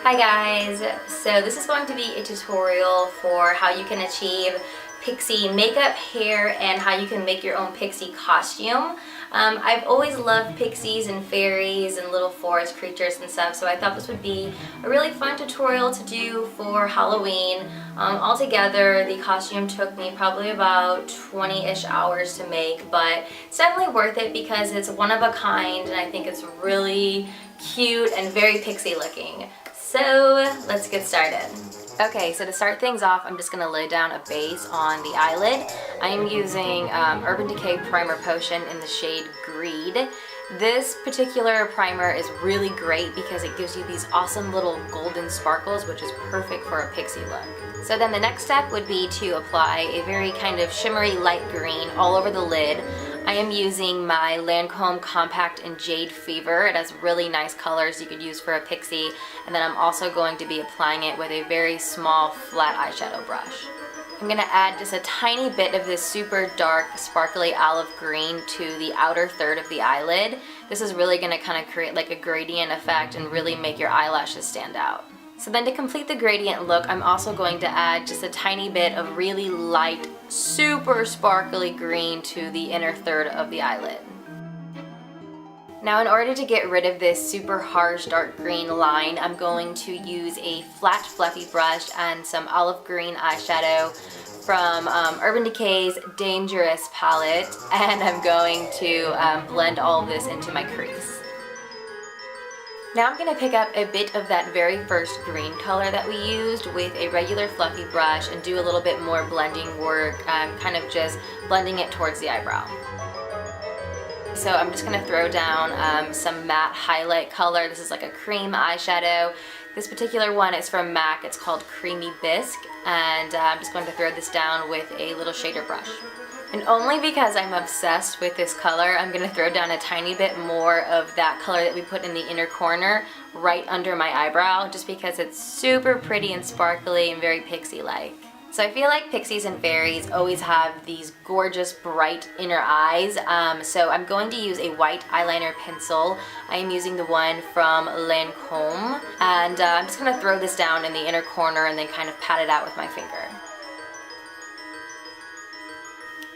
Hi guys, so this is going to be a tutorial for how you can achieve pixie makeup, hair, and how you can make your own pixie costume. I've always loved pixies and fairies and little forest creatures and stuff, so I thought this would be a really fun tutorial to do for Halloween. Altogether, the costume took me probably about 20-ish hours to make, but it's definitely worth it because it's one of a kind and I think it's really cute and very pixie looking. So let's get started. Okay, so to start things off, I'm just going to lay down a base on the eyelid. I am using Urban Decay Primer Potion in the shade Greed. This particular primer is really great because it gives you these awesome little golden sparkles, which is perfect for a pixie look. So then the next step would be to apply a very kind of shimmery light green all over the lid. I am using my Lancome Compact in Jade Fever. It has really nice colors you could use for a pixie. And then I'm also going to be applying it with a very small flat eyeshadow brush. I'm going to add just a tiny bit of this super dark sparkly olive green to the outer third of the eyelid. This is really going to kind of create like a gradient effect and really make your eyelashes stand out. So then to complete the gradient look, I'm also going to add just a tiny bit of really light, super sparkly green to the inner third of the eyelid. Now in order to get rid of this super harsh dark green line, I'm going to use a flat fluffy brush and some olive green eyeshadow from Urban Decay's Dangerous palette, and I'm going to blend all of this into my crease. Now I'm going to pick up a bit of that very first green color that we used with a regular fluffy brush and do a little bit more blending work, kind of just blending it towards the eyebrow. So I'm just going to throw down some matte highlight color. This is like a cream eyeshadow. This particular one is from MAC. It's called Creamy Bisque, and I'm just going to throw this down with a little shader brush. And only because I'm obsessed with this color, I'm going to throw down a tiny bit more of that color that we put in the inner corner right under my eyebrow, just because it's super pretty and sparkly and very pixie-like. So I feel like pixies and fairies always have these gorgeous bright inner eyes, so I'm going to use a white eyeliner pencil. I am using the one from Lancome, and I'm just going to throw this down in the inner corner and then kind of pat it out with my finger.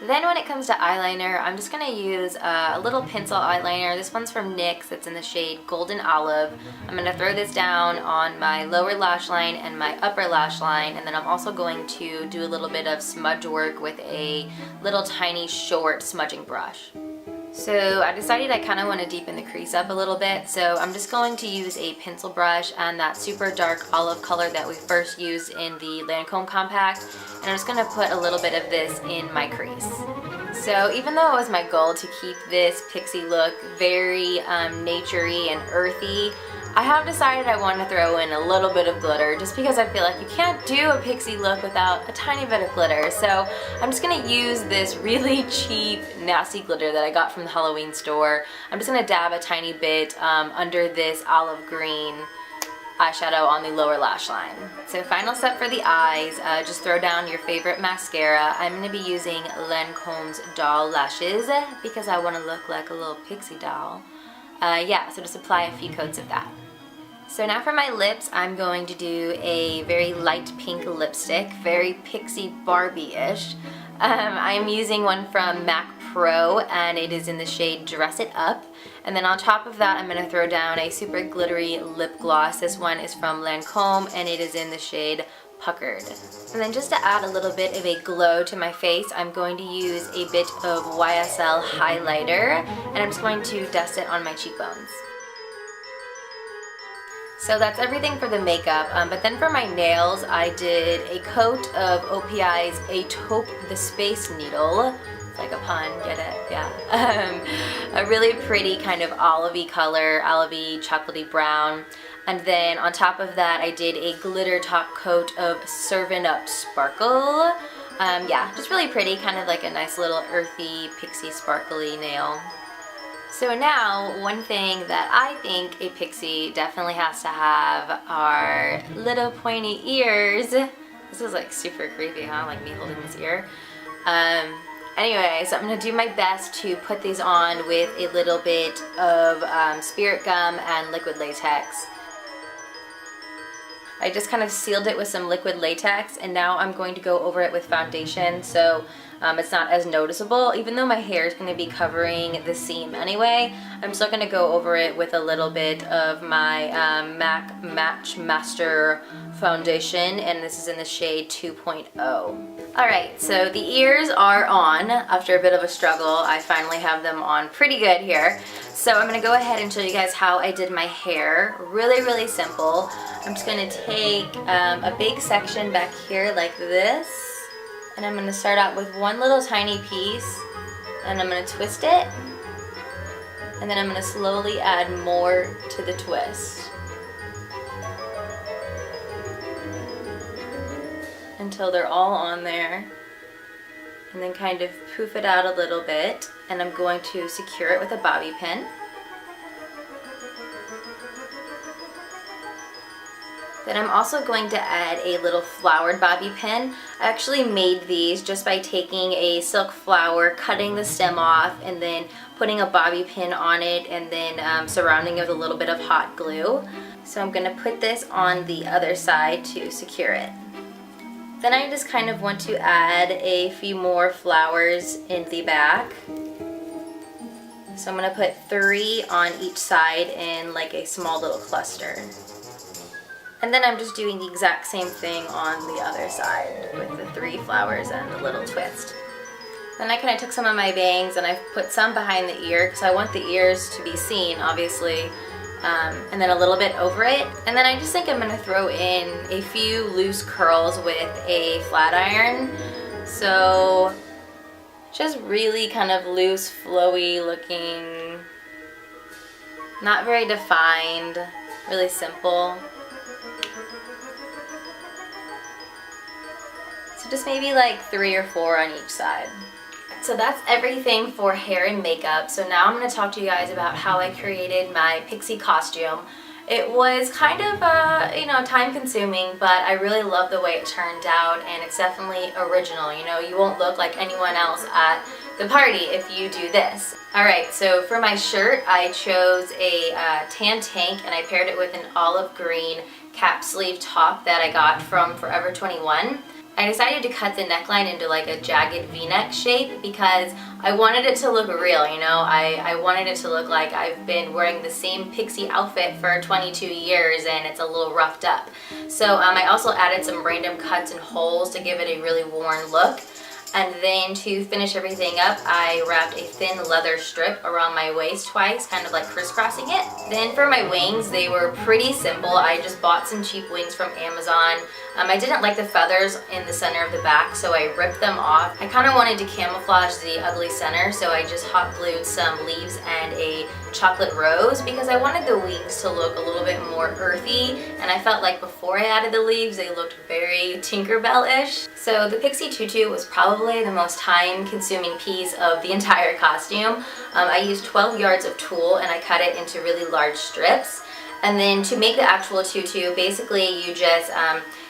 Then when it comes to eyeliner, I'm just going to use a little pencil eyeliner. This one's from NYX. It's in the shade Golden Olive. I'm going to throw this down on my lower lash line and my upper lash line, and then I'm also going to do a little bit of smudge work with a little tiny short smudging brush. So I decided I kind of want to deepen the crease up a little bit, so I'm just going to use a pencil brush and that super dark olive color that we first used in the Lancome Compact, and I'm just going to put a little bit of this in my crease. So even though it was my goal to keep this pixie look very naturey and earthy, I have decided I want to throw in a little bit of glitter just because I feel like you can't do a pixie look without a tiny bit of glitter. So I'm just going to use this really cheap, nasty glitter that I got from the Halloween store. I'm just going to dab a tiny bit under this olive green eyeshadow on the lower lash line. So final step for the eyes, just throw down your favorite mascara. I'm going to be using Lancome's Doll Lashes because I want to look like a little pixie doll. Yeah, so just apply a few coats of that. So now for my lips, I'm going to do a very light pink lipstick, very pixie Barbie-ish. I am using one from MAC Pro, and it is in the shade Dress It Up. And then on top of that, I'm going to throw down a super glittery lip gloss. This one is from Lancome, and it is in the shade Puckered. And then just to add a little bit of a glow to my face, I'm going to use a bit of YSL highlighter, and I'm just going to dust it on my cheekbones. So that's everything for the makeup, but then for my nails, I did a coat of OPI's A Taupe the Space Needle. It's like a pun, get it? Yeah. A really pretty kind of olivey color, olivey, chocolatey brown. And then on top of that, I did a glitter top coat of Servin' Up Sparkle. Yeah, just really pretty, kind of like a nice little earthy, pixie, sparkly nail. So now, one thing that I think a pixie definitely has to have are little pointy ears. This is like super creepy, huh? Like me holding this ear. Anyway, so I'm going to do my best to put these on with a little bit of spirit gum and liquid latex. I just kind of sealed it with some liquid latex, and now I'm going to go over it with foundation so it's not as noticeable. Even though my hair is going to be covering the seam anyway, I'm still going to go over it with a little bit of my MAC Match Master foundation, and this is in the shade 2.0. Alright, so the ears are on. After a bit of a struggle, I finally have them on pretty good here. So I'm going to go ahead and show you guys how I did my hair. Really simple. I'm just going to take a big section back here like this, and I'm going to start out with one little tiny piece, and I'm going to twist it, and then I'm going to slowly add more to the twist until they're all on there, and then kind of poof it out a little bit, and I'm going to secure it with a bobby pin. Then I'm also going to add a little flowered bobby pin. I actually made these just by taking a silk flower, cutting the stem off, and then putting a bobby pin on it, and then surrounding it with a little bit of hot glue. So I'm going to put this on the other side to secure it. Then I just kind of want to add a few more flowers in the back. So I'm going to put 3 on each side in like a small little cluster. And then I'm just doing the exact same thing on the other side with the 3 flowers and the little twist. Then I kind of took some of my bangs and I put some behind the ear because I want the ears to be seen, obviously, and then a little bit over it. And then I just think I'm going to throw in a few loose curls with a flat iron. So just really kind of loose, flowy looking, not very defined, really simple. So just maybe like 3 or 4 on each side. So that's everything for hair and makeup. So now I'm going to talk to you guys about how I created my Pixie costume. It was kind of, time consuming, but I really love the way it turned out, and it's definitely original. You know, you won't look like anyone else at the party if you do this. Alright, so for my shirt, I chose a tan tank, and I paired it with an olive green cap sleeve top that I got from Forever 21. I decided to cut the neckline into like a jagged V-neck shape because I wanted it to look real, you know. I wanted it to look like I've been wearing the same Pixie outfit for 22 years and it's a little roughed up. So I also added some random cuts and holes to give it a really worn look. And then to finish everything up, I wrapped a thin leather strip around my waist twice, kind of like crisscrossing it. Then for my wings, they were pretty simple. I just bought some cheap wings from Amazon. I didn't like the feathers in the center of the back, so I ripped them off. I kind of wanted to camouflage the ugly center, so I just hot glued some leaves and a chocolate rose because I wanted the wings to look a little bit more earthy, and I felt like before I added the leaves, they looked very Tinkerbell-ish. So the Pixie tutu was probably the most time-consuming piece of the entire costume. I used 12 yards of tulle and I cut it into really large strips. And then to make the actual tutu, basically you just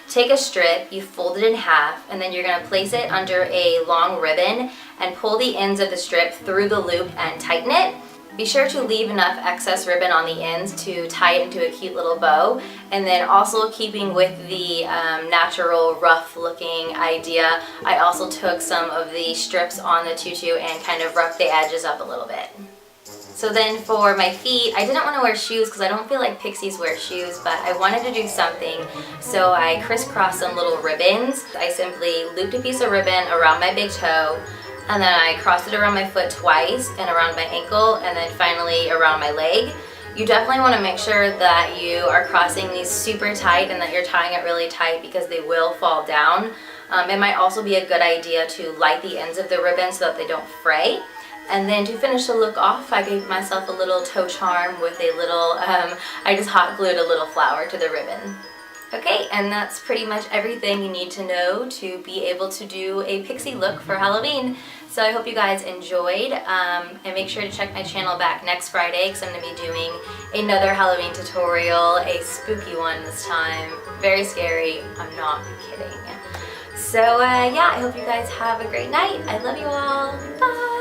take a strip, you fold it in half, and then you're going to place it under a long ribbon and pull the ends of the strip through the loop and tighten it. Be sure to leave enough excess ribbon on the ends to tie it into a cute little bow, and then also keeping with the natural rough looking idea, I also took some of the strips on the tutu and kind of roughed the edges up a little bit. So then for my feet, I didn't want to wear shoes because I don't feel like Pixies wear shoes, but I wanted to do something, so I crisscrossed some little ribbons. I simply looped a piece of ribbon around my big toe, and then I crossed it around my foot twice and around my ankle, and then finally around my leg. You definitely want to make sure that you are crossing these super tight and that you're tying it really tight because they will fall down. It might also be a good idea to light the ends of the ribbon so that they don't fray. And then to finish the look off, I gave myself a little toe charm with a little, I just hot glued a little flower to the ribbon. Okay, and that's pretty much everything you need to know to be able to do a Pixie look for Halloween. So I hope you guys enjoyed, and make sure to check my channel back next Friday because I'm going to be doing another Halloween tutorial, a spooky one this time. Very scary, I'm not kidding. So yeah, I hope you guys have a great night. I love you all. Bye!